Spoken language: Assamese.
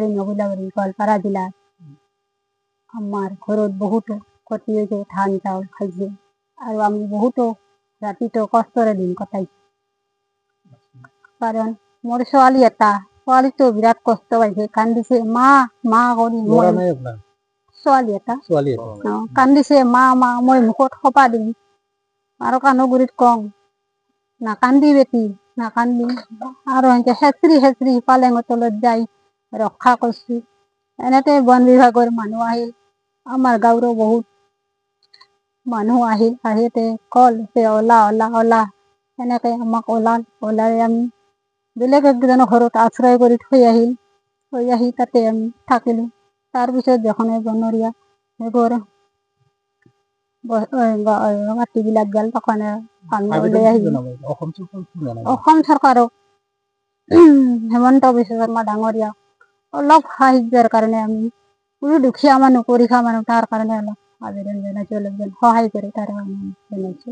চৰকাৰী মহিলাবাৰী গোৱালপাৰা জিলাত আমাৰ ঘৰত বহুতো ক্ষতি হৈছে, ধান চাউল খাইছে আৰু আমি বহুতো ৰাতিটো কষ্টৰে দিন কটাইছোঁ। কাৰণ মোৰ ছোৱালীটো বিৰাট কষ্ট পাইছে, কান্দিছে মা মা কৰি ছোৱালী এটা কান্দিছে মা মা, মই মুখত সোপা দিম আৰু কাণৰ গুৰিত কওঁ নাকান্দি বেটি নাকান্দি, আৰু এনেকে হেচৰি পালেঙৰ তলত যাই ৰক্ষা কৰিছো। এনেতে বন বিভাগৰ মানুহ আহিল, আমাৰ গাঁৱৰো বহুত মানুহ আহিল, আহিতে কল যে ওলা ওলা ওলা, এনেকে আমাক ওলাই আমি বেলেগ একজনৰ ঘৰত আশ্ৰয় কৰি থৈ আহি তাতে আমি থাকিলো। তাৰপিছত যখন বনৰীয়া সেইবোৰ মাটিবিলাক গেল তখন আমি ওলাই আহিলো। অসম চৰকাৰক হেমন্ত বিশ্ব শৰ্মা ডাঙৰীয়াক অলপ সাহায্যৰ কাৰণে আমি কোনো দুখীয়া মানুহ পৰিখা মানুহ তাৰ কাৰণে অলপ আবেদন জনাইছো, অলপ সহায় কৰে তাৰ কাৰণে জনাইছো।